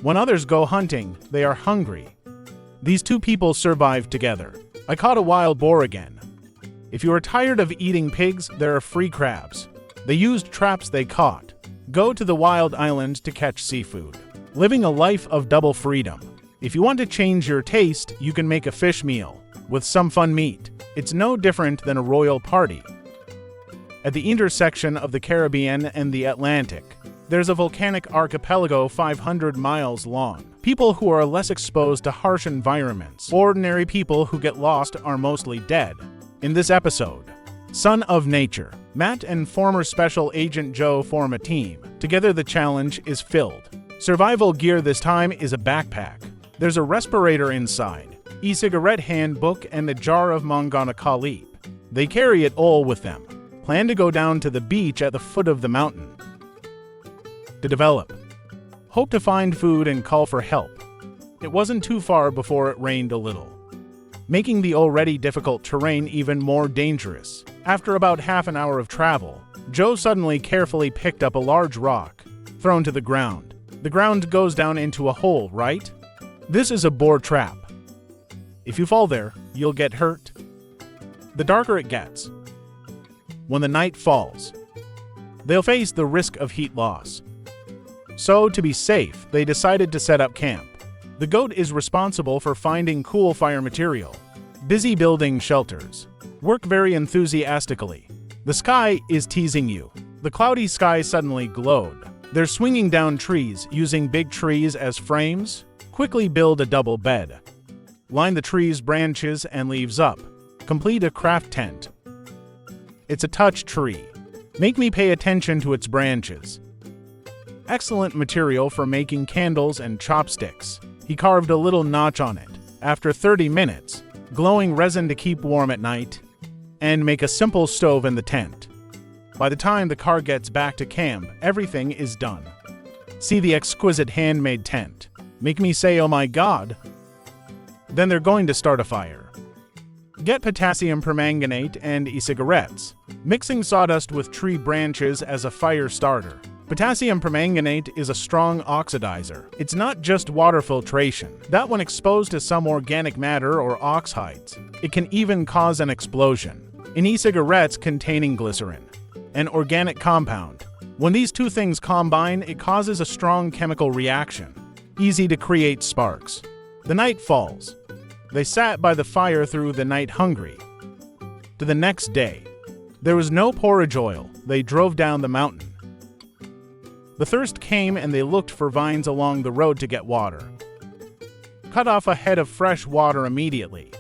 When others go hunting, they are hungry. These two people survived together. I caught a wild boar again. If you are tired of eating pigs, there are free crabs. They used traps they caught. Go to the wild island to catch seafood. Living a life of double freedom. If you want to change your taste, you can make a fish meal with some fun meat. It's no different than a royal party. At the intersection of the Caribbean and the Atlantic, there's a volcanic archipelago 500 miles long. People who are less exposed to harsh environments. Ordinary people who get lost are mostly dead. In this episode, Son of Nature, Matt and former Special Agent Joe form a team. Together the challenge is filled. Survival gear this time is a backpack. There's a respirator inside, e-cigarette handbook, and a jar of Mangana Khalib. They carry it all with them. Plan to go down to the beach at the foot of the mountain. To develop. Hope to find food and call for help. It wasn't too far before it rained a little, making the already difficult terrain even more dangerous. After about half an hour of travel, Joe suddenly carefully picked up a large rock, thrown to the ground. The ground goes down into a hole, right? This is a boar trap. If you fall there, you'll get hurt. The darker it gets, when the night falls, they'll face the risk of heat loss. So, to be safe, they decided to set up camp. The goat is responsible for finding cool fire material, busy building shelters, work very enthusiastically. The sky is teasing you. The cloudy sky suddenly glowed. They're swinging down trees, using big trees as frames. Quickly build a double bed. Line the tree's branches and leaves up. Complete a craft tent. It's a touch tree. Make me pay attention to its branches. Excellent material for making candles and chopsticks. He carved a little notch on it. After 30 minutes, glowing resin to keep warm at night, and make a simple stove in the tent. By the time the car gets back to camp, everything is done. See the exquisite handmade tent. Make me say, oh my god. Then they're going to start a fire. Get potassium permanganate and e-cigarettes, mixing sawdust with tree branches as a fire starter. Potassium permanganate is a strong oxidizer. It's not just water filtration. That when exposed to some organic matter or oxides, it can even cause an explosion. In e-cigarettes containing glycerin, an organic compound. When these two things combine, it causes a strong chemical reaction. Easy to create sparks. The night falls. They sat by the fire through the night hungry. To the next day, there was no porridge oil. They drove down the mountain. The thirst came and they looked for vines along the road to get water. Cut off a head of fresh water immediately.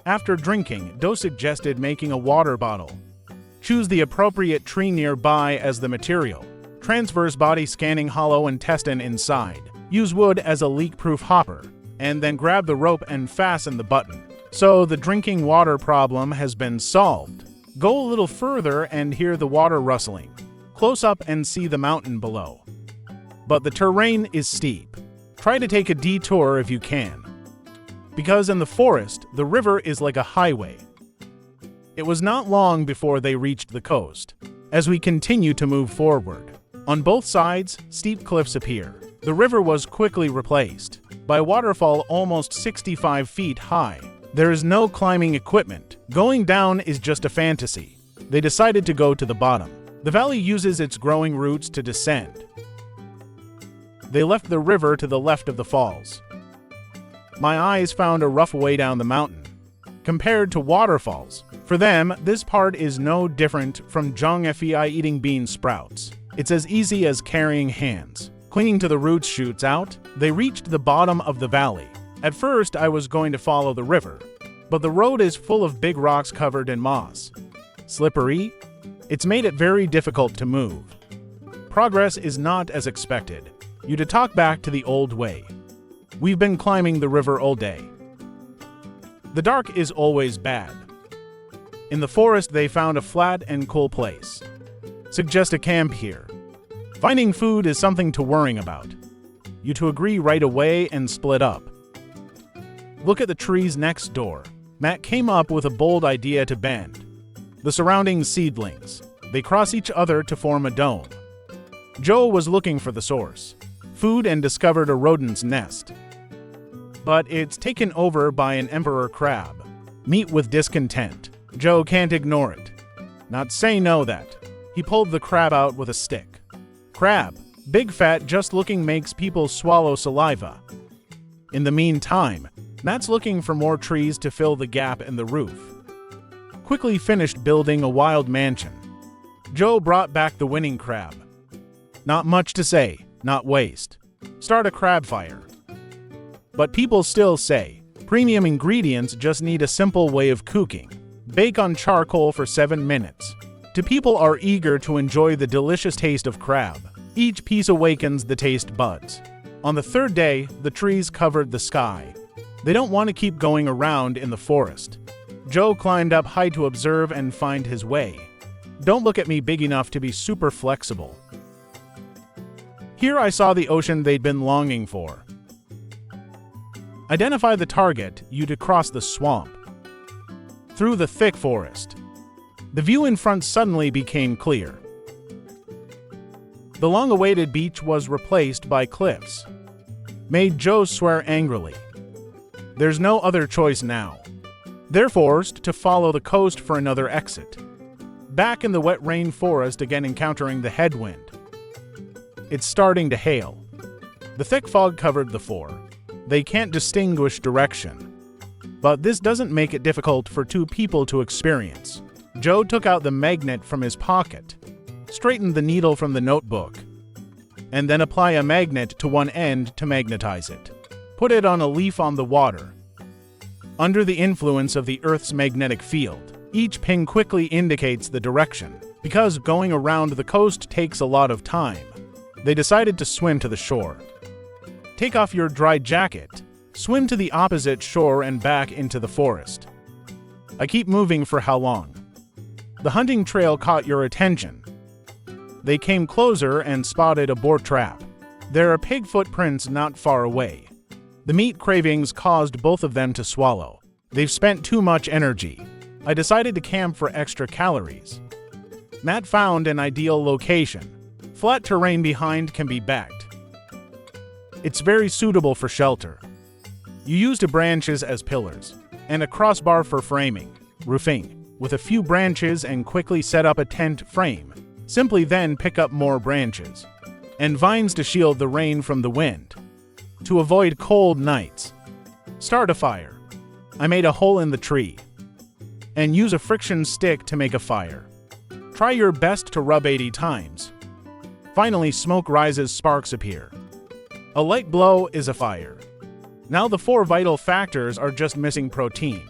After drinking, Doe suggested making a water bottle. Choose the appropriate tree nearby as the material. Transverse body scanning hollow intestine inside. Use wood as a leak-proof hopper, and then grab the rope and fasten the button. So the drinking water problem has been solved. Go a little further and hear the water rustling. Close up and see the mountain below. But the terrain is steep. Try to take a detour if you can. Because in the forest, the river is like a highway. It was not long before they reached the coast. As we continue to move forward, on both sides, steep cliffs appear. The river was quickly replaced by a waterfall almost 65 feet high. There is no climbing equipment. Going down is just a fantasy. They decided to go to the bottom. The valley uses its growing roots to descend. They left the river to the left of the falls. My eyes found a rough way down the mountain. Compared to waterfalls, for them, this part is no different from Zhang eating bean sprouts. It's as easy as carrying hands. Clinging to the roots shoots out, they reached the bottom of the valley. At first, I was going to follow the river, but the road is full of big rocks covered in moss. Slippery. It's made it very difficult to move. Progress is not as expected. You to talk back to the old way. We've been climbing the river all day. The dark is always bad. In the forest, they found a flat and cool place. Suggest a camp here. Finding food is something to worrying about. You to agree right away and split up. Look at the trees next door. Matt came up with a bold idea to bend the surrounding seedlings. They cross each other to form a dome. Joe was looking for the source. food and discovered a rodent's nest. But it's taken over by an emperor crab. Meet with discontent. Joe can't ignore it. Not say no that. He pulled the crab out with a stick. Crab, big fat just looking makes people swallow saliva. In the meantime, Matt's looking for more trees to fill the gap in the roof. Quickly finished building a wild mansion. Joe brought back the winning crab. Not much to say, not waste. Start a crab fire. But people still say, premium ingredients just need a simple way of cooking. Bake on charcoal for 7 minutes. The people are eager to enjoy the delicious taste of crab. Each piece awakens the taste buds. On the third day, the trees covered the sky. They don't want to keep going around in the forest. Joe climbed up high to observe and find his way. Don't look at me big enough to be super flexible. Here I saw the ocean they'd been longing for. Identify the target, you to cross the swamp. Through the thick forest. The view in front suddenly became clear. The long-awaited beach was replaced by cliffs. Made Joe swear angrily. There's no other choice now. They're forced to follow the coast for another exit. Back in the wet rain forest again encountering the headwind. It's starting to hail. The thick fog covered the four. They can't distinguish direction. But this doesn't make it difficult for two people to experience. Joe took out the magnet from his pocket, straightened the needle from the notebook, and then apply a magnet to one end to magnetize it. Put it on a leaf on the water. Under the influence of the Earth's magnetic field, each pin quickly indicates the direction. Because going around the coast takes a lot of time, they decided to swim to the shore. Take off your dry jacket, swim to the opposite shore and back into the forest. I keep moving for how long? The hunting trail caught your attention. They came closer and spotted a boar trap. There are pig footprints not far away. The meat cravings caused both of them to swallow. They've spent too much energy. I decided to camp for extra calories. Matt found an ideal location. Flat terrain behind can be backed. It's very suitable for shelter. You used branches as pillars, and a crossbar for framing, roofing, with a few branches and quickly set up a tent frame. Simply then pick up more branches, and vines to shield the rain from the wind. To avoid cold nights, start a fire. I made a hole in the tree, and use a friction stick to make a fire. Try your best to rub 80 times. Finally, smoke rises, sparks appear. A light glow is a fire. Now the 4 vital factors are just missing protein.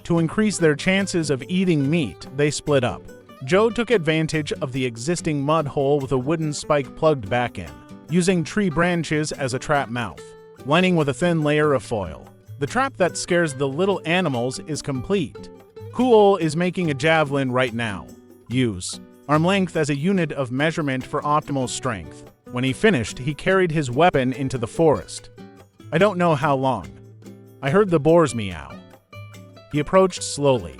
To increase their chances of eating meat, they split up. Joe took advantage of the existing mud hole with a wooden spike plugged back in, using tree branches as a trap mouth, lining with a thin layer of foil. The trap that scares the little animals is complete. Cool is making a javelin right now. Use arm length as a unit of measurement for optimal strength. When he finished, he carried his weapon into the forest. I don't know how long. I heard the boars meow. He approached slowly.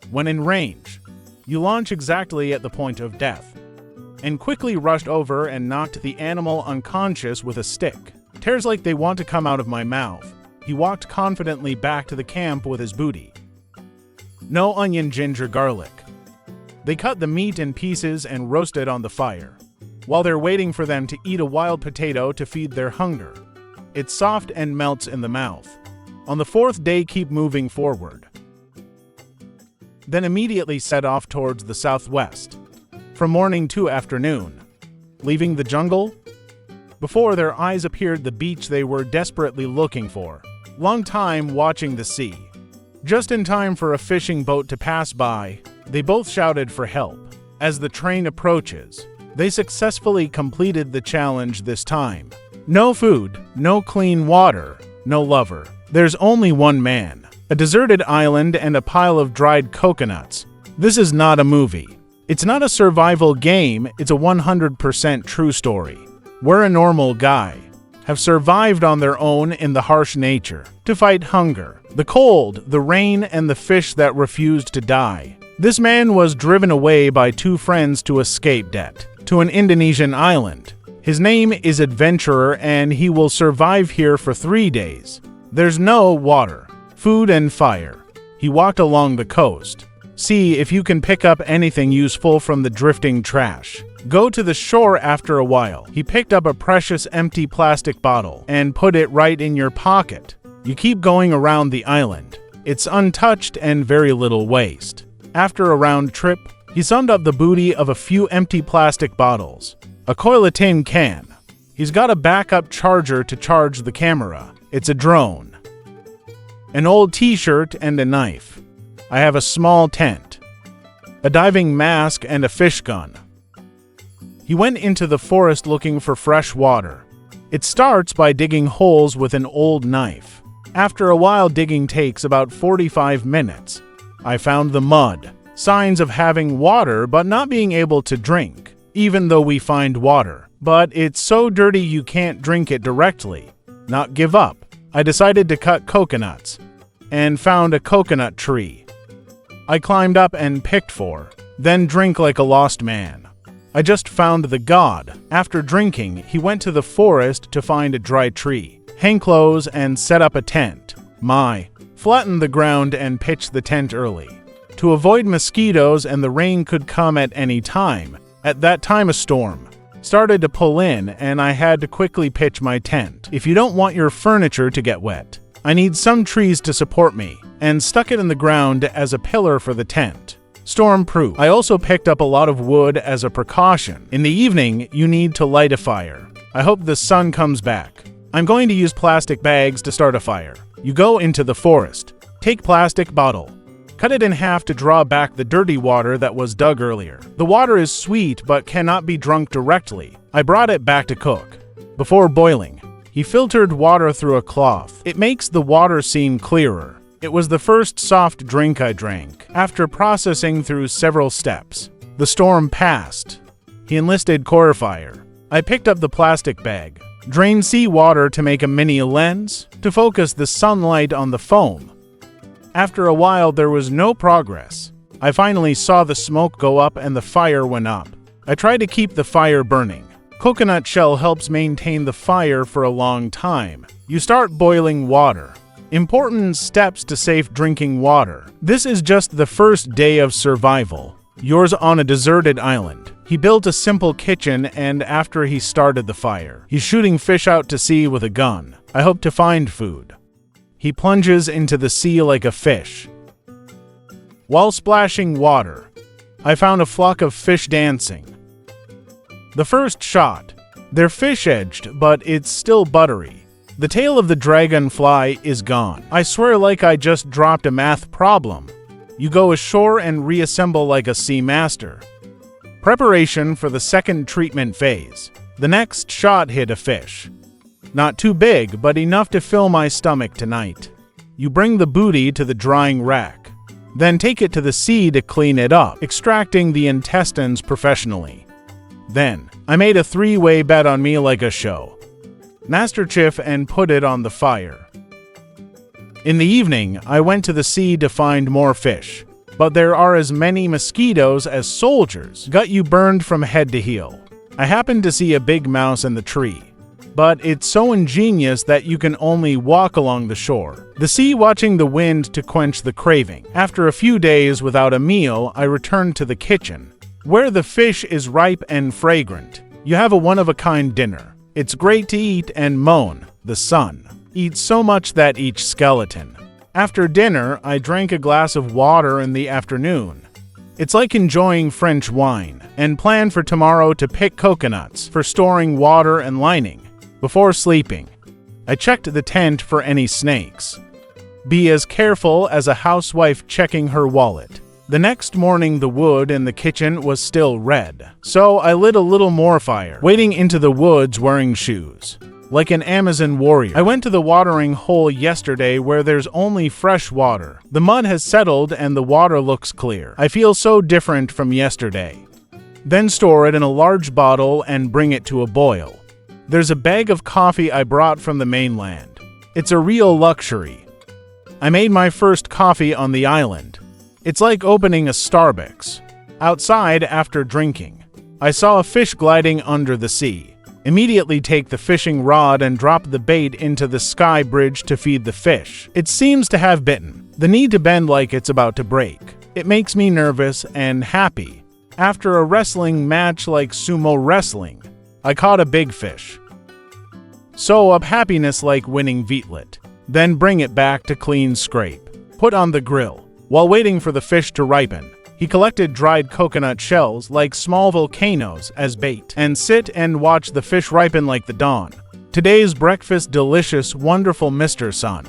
When in range, you launch exactly at the point of death, and quickly rushed over and knocked the animal unconscious with a stick. Tears like they want to come out of my mouth. He walked confidently back to the camp with his booty. No onion, ginger, garlic. They cut the meat in pieces and roasted on the fire, while they're waiting for them to eat a wild potato to feed their hunger. It's soft and melts in the mouth. On the 4th day, keep moving forward. Then immediately set off towards the southwest, from morning to afternoon, leaving the jungle. Before their eyes appeared the beach they were desperately looking for. Long time watching the sea. Just in time for a fishing boat to pass by, they both shouted for help. As the train approaches, they successfully completed the challenge this time. No food, no clean water, no lover. There's only one man, a deserted island, and a pile of dried coconuts. This is not a movie. It's not a survival game, it's a 100% true story. We're a normal guy, have survived on their own in the harsh nature, to fight hunger, the cold, the rain, and the fish that refused to die. This man was driven away by 2 friends to escape debt, to an Indonesian island. His name is Adventurer, and he will survive here for 3 days. There's no water, food, and fire. He walked along the coast. See if you can pick up anything useful from the drifting trash. Go to the shore after a while. He picked up a precious empty plastic bottle and put it right in your pocket. You keep going around the island. It's untouched and very little waste. After a round trip, he summed up the booty of a few empty plastic bottles, a coil of tin can. He's got a backup charger to charge the camera. It's a drone. An old t-shirt and a knife. I have a small tent, a diving mask, and a fish gun. He went into the forest looking for fresh water. It starts by digging holes with an old knife. After a while, digging takes about 45 minutes. I found the mud, signs of having water but not being able to drink, even though we find water. But it's so dirty you can't drink it directly. Not give up. I decided to cut coconuts and found a coconut tree. I climbed up and picked 4, then drink like a lost man. I just found the god. After drinking, he went to the forest to find a dry tree, hang clothes, and set up a tent. Flatten the ground and pitch the tent early, to avoid mosquitoes, and the rain could come at any time. At that time, a storm started to pull in, and I had to quickly pitch my tent. If you don't want your furniture to get wet, I need some trees to support me, and stuck it in the ground as a pillar for the tent. Storm-proof. I also picked up a lot of wood as a precaution. In the evening, you need to light a fire. I hope the sun comes back. I'm going to use plastic bags to start a fire. You go into the forest. Take plastic bottle. Cut it in half to draw back the dirty water that was dug earlier. The water is sweet but cannot be drunk directly. I brought it back to cook. Before boiling, he filtered water through a cloth. It makes the water seem clearer. It was the first soft drink I drank, after processing through several steps. The storm passed. He enlisted core fire. I picked up the plastic bag, drained seawater to make a mini lens, to focus the sunlight on the foam. After a while, there was no progress. I finally saw the smoke go up and the fire went up. I tried to keep the fire burning. Coconut shell helps maintain the fire for a long time. You start boiling water. Important steps to safe drinking water. This is just the first day of survival. Yours on a deserted island. He built a simple kitchen, and after he started the fire, he's shooting fish out to sea with a gun. I hope to find food. He plunges into the sea like a fish. While splashing water, I found a flock of fish dancing. The first shot. They're fish-edged, but it's still buttery. The tail of the dragonfly is gone. I swear like I just dropped a math problem. You go ashore and reassemble like a sea master. Preparation for the second treatment phase. The next shot hit a fish. Not too big, but enough to fill my stomach tonight. You bring the booty to the drying rack. Then take it to the sea to clean it up, extracting the intestines professionally. Then, I made a 3-way bet on me like a show. Master Chief and put it on the fire. In the evening, I went to the sea to find more fish, but there are as many mosquitoes as soldiers. Got you burned from head to heel. I happened to see a big mouse in the tree, but it's so ingenious that you can only walk along the shore. The sea watching the wind to quench the craving. After a few days without a meal, I returned to the kitchen, where the fish is ripe and fragrant. You have a one-of-a-kind dinner. It's great to eat and moan. The sun eats so much that each skeleton. After dinner, I drank a glass of water in the afternoon. It's like enjoying French wine, and plan for tomorrow to pick coconuts for storing water and lining. Before sleeping, I checked the tent for any snakes. Be as careful as a housewife checking her wallet. The next morning, the wood in the kitchen was still red, so I lit a little more fire, wading into the woods wearing shoes, like an Amazon warrior. I went to the watering hole yesterday where there's only fresh water. The mud has settled and the water looks clear. I feel so different from yesterday. Then store it in a large bottle and bring it to a boil. There's a bag of coffee I brought from the mainland. It's a real luxury. I made my first coffee on the island. It's like opening a Starbucks. Outside, after drinking, I saw a fish gliding under the sea. Immediately take the fishing rod and drop the bait into the sky bridge to feed the fish. It seems to have bitten. The need to bend like it's about to break. It makes me nervous and happy. After a wrestling match like sumo wrestling, I caught a big fish. So up happiness like winning Vietlet. Then bring it back to clean scrape. Put on the grill. While waiting for the fish to ripen, he collected dried coconut shells like small volcanoes as bait and sit and watch the fish ripen like the dawn. Today's breakfast delicious, wonderful Mr. Sun.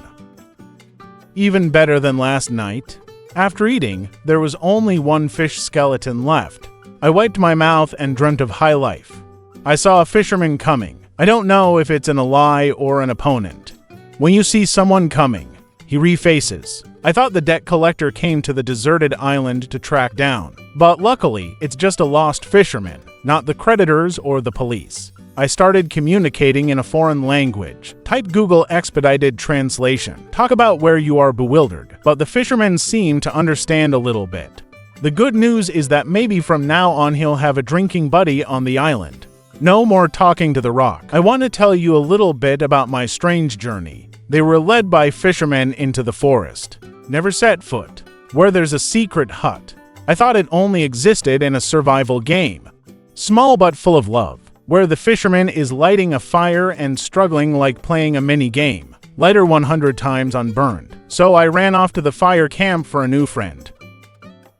Even better than last night. After eating, there was only one fish skeleton left. I wiped my mouth and dreamt of high life. I saw a fisherman coming. I don't know if it's an ally or an opponent. When you see someone coming, he refaces. I thought the debt collector came to the deserted island to track down, but luckily it's just a lost fisherman, not the creditors or the police. I started communicating in a foreign language. Type Google expedited translation. Talk about where you are bewildered, but the fisherman seemed to understand a little bit. The good news is that maybe from now on he'll have a drinking buddy on the island. No more talking to the rock. I want to tell you a little bit about my strange journey. They were led by fishermen into the forest. Never set foot. Where there's a secret hut. I thought it only existed in a survival game. Small but full of love. Where the fisherman is lighting a fire and struggling like playing a mini game. Lighter 100 times unburned. So I ran off to the fire camp for a new friend.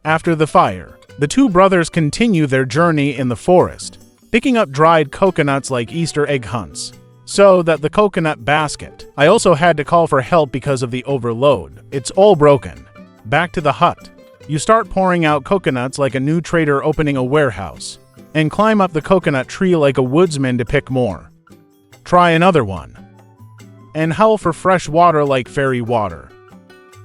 After the fire, the two brothers continue their journey in the forest, picking up dried coconuts like Easter egg hunts. So that the coconut basket. I also had to call for help because of the overload. It's all broken. Back to the hut. You start pouring out coconuts like a new trader opening a warehouse, and climb up the coconut tree like a woodsman to pick more. Try another one. And howl for fresh water like fairy water.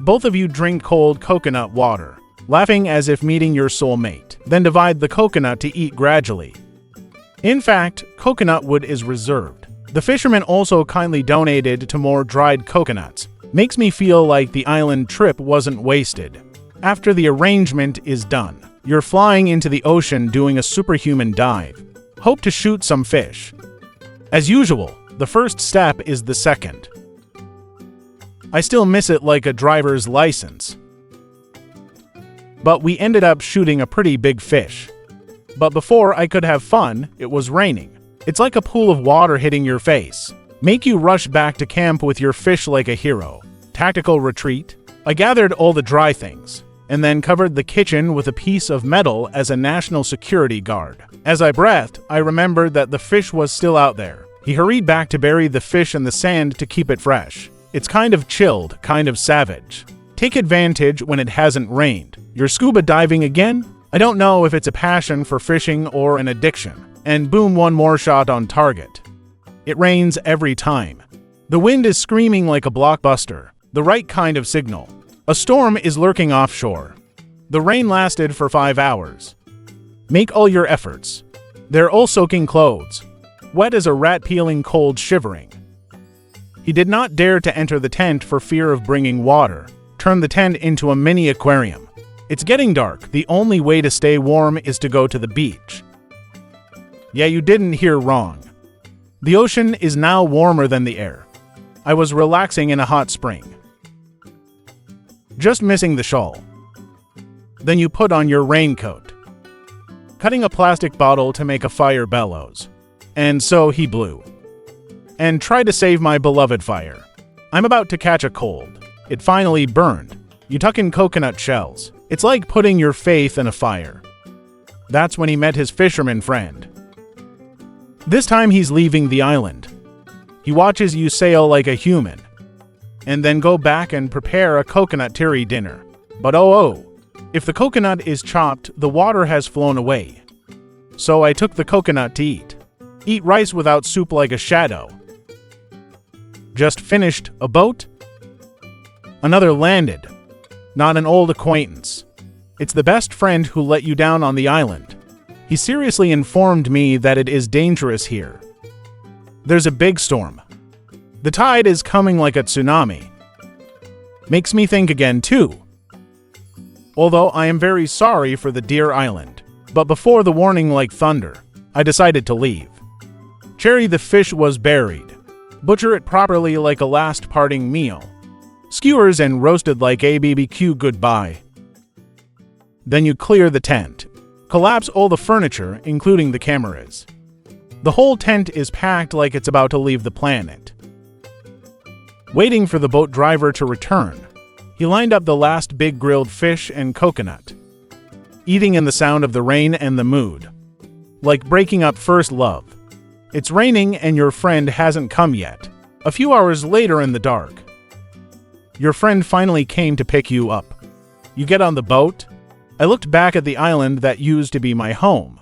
Both of you drink cold coconut water, laughing as if meeting your soulmate. Then divide the coconut to eat gradually. In fact, coconut wood is reserved. The fisherman also kindly donated to more dried coconuts. Makes me feel like the island trip wasn't wasted. After the arrangement is done, you're flying into the ocean doing a superhuman dive. Hope to shoot some fish. As usual, the first step is the second. I still miss it like a driver's license. But we ended up shooting a pretty big fish. But before I could have fun, it was raining. It's like a pool of water hitting your face. Make you rush back to camp with your fish like a hero. Tactical retreat. I gathered all the dry things, and then covered the kitchen with a piece of metal as a national security guard. As I breathed, I remembered that the fish was still out there. He hurried back to bury the fish in the sand to keep it fresh. It's kind of chilled, kind of savage. Take advantage when it hasn't rained. You're scuba diving again? I don't know if it's a passion for fishing or an addiction. And boom, one more shot on target. It rains every time. The wind is screaming like a blockbuster. The right kind of signal. A storm is lurking offshore. The rain lasted for 5 hours. Make all your efforts. They're all soaking clothes. Wet as a rat peeling cold shivering. He did not dare to enter the tent for fear of bringing water. Turn the tent into a mini aquarium. It's getting dark. The only way to stay warm is to go to the beach. Yeah, you didn't hear wrong. The ocean is now warmer than the air. I was relaxing in a hot spring. Just missing the shawl. Then you put on your raincoat. Cutting a plastic bottle to make a fire bellows. And so he blew. And tried to save my beloved fire. I'm about to catch a cold. It finally burned. You tuck in coconut shells. It's like putting your faith in a fire. That's when he met his fisherman friend. This time he's leaving the island. He watches you sail like a human, and then go back and prepare a coconut tiri dinner. But oh, if the coconut is chopped, the water has flown away. So I took the coconut to eat. Eat rice without soup like a shadow. Just finished a boat. Another landed. Not an old acquaintance. It's the best friend who let you down on the island. He seriously informed me that it is dangerous here. There's a big storm. The tide is coming like a tsunami. Makes me think again too. Although I am very sorry for the dear island. But before the warning like thunder, I decided to leave. Cherry the fish was buried. Butcher it properly like a last parting meal. Skewers and roasted like a BBQ goodbye. Then you clear the tent. Collapse all the furniture, including the cameras. The whole tent is packed like it's about to leave the planet. Waiting for the boat driver to return, he lined up the last big grilled fish and coconut, eating in the sound of the rain and the mood. Like breaking up first love. It's raining and your friend hasn't come yet. A few hours later in the dark, your friend finally came to pick you up. You get on the boat. I looked back at the island that used to be my home.